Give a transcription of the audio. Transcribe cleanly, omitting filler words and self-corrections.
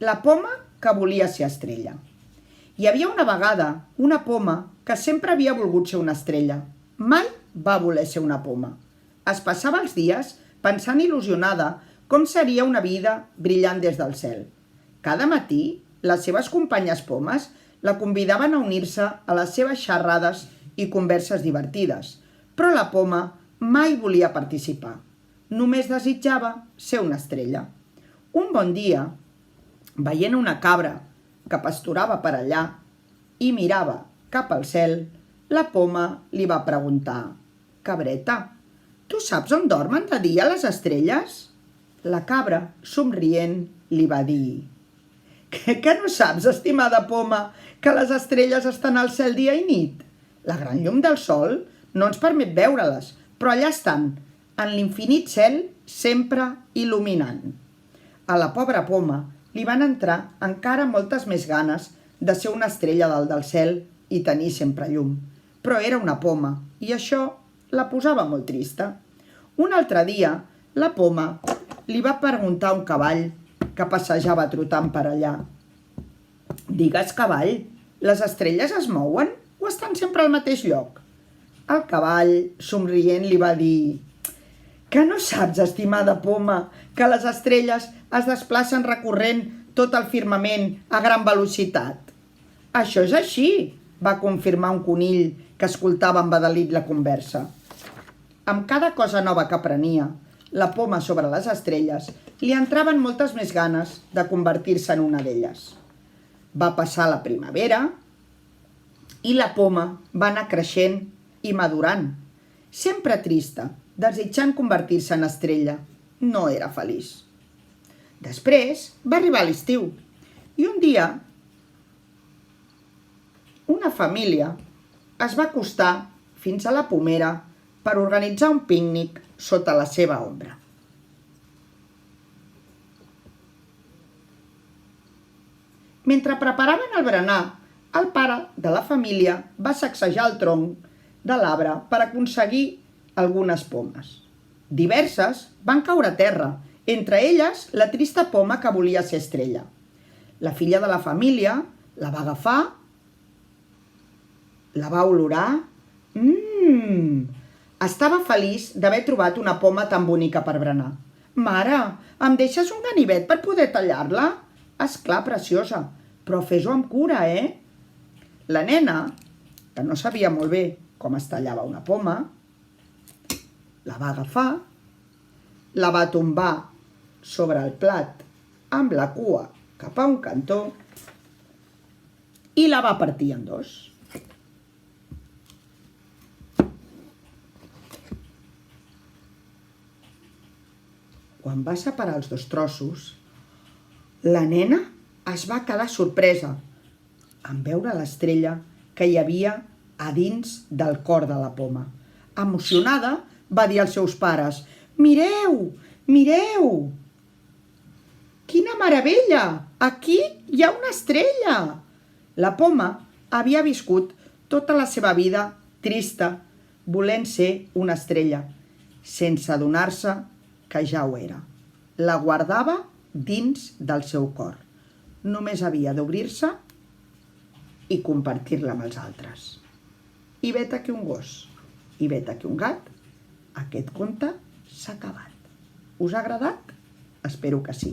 La poma que volia ser estrella. Hi havia una vegada una poma que sempre havia volgut ser una estrella. Mai va voler ser una poma. Es passava els dies pensant il·lusionada com seria una vida brillant des del cel. Cada matí, les seves companyes pomes la convidaven a unir-se a les seves xerrades i converses divertides, però la poma mai volia participar. Només desitjava ser una estrella. Un bon dia, veient una cabra que pasturava per allà i mirava cap al cel, la poma li va preguntar: «Cabreta, tu saps on dormen de dia les estrelles?» La cabra, somrient, li va dir: «Que no saps, estimada poma, que les estrelles estan al cel dia i nit? La gran llum del sol no ens permet veure-les, però allà estan, en l'infinit cel, sempre il·luminant». A la pobra poma li van entrar encara moltes més ganes de ser una estrella dalt del cel i tenir sempre llum. Però era una poma i això la posava molt trista. Un altre dia, la poma li va preguntar a un cavall que passejava trotant per allà: «Digues, cavall, les estrelles es mouen o estan sempre al mateix lloc?» El cavall, somrient, li va dir: «Que no saps, estimada poma, que les estrelles es desplacen recorrent tot el firmament a gran velocitat?» «Això és així», va confirmar un conill que escoltava embadalit la conversa. Amb cada cosa nova que aprenia, la poma sobre les estrelles li entraven moltes més ganes de convertir-se en una d'elles. Va passar la primavera i la poma va anar creixent i madurant. Sempre trista, desitjant convertir-se en estrella, no era feliç. Després va arribar l'estiu i un dia una família es va acostar fins a la pomera per organitzar un pícnic sota la seva ombra. Mentre preparaven el berenar, el pare de la família va sacsejar el tronc de l'arbre per aconseguir algunes pomes. Diverses van caure a terra, entre elles la trista poma que volia ser estrella. La filla de la família la va agafar, la va olorar. Estava feliç d'haver trobat una poma tan bonica per berenar. «Mare, em deixes un ganivet per poder tallar-la?» «Esclar, preciosa, però fes-ho amb cura, eh?» La nena, que no sabia molt bé com es tallava una poma, la va agafar, la va tombar sobre el plat amb la cua cap a un cantó i la va partir en dos. Quan va separar els dos trossos, la nena es va quedar sorpresa en veure l'estrella que hi havia a dins del cor de la poma. Emocionada, va dir als seus pares: «Mireu, mireu! Quina meravella! Aquí hi ha una estrella!» La poma havia viscut tota la seva vida trista, volent ser una estrella, sense adonar-se que ja ho era. La guardava dins del seu cor. Només havia d'obrir-se i compartir-la amb els altres. I vet aquí un gos, i vet aquí un gat. Aquest conte s'ha acabat. Us ha agradat? Espero que sí.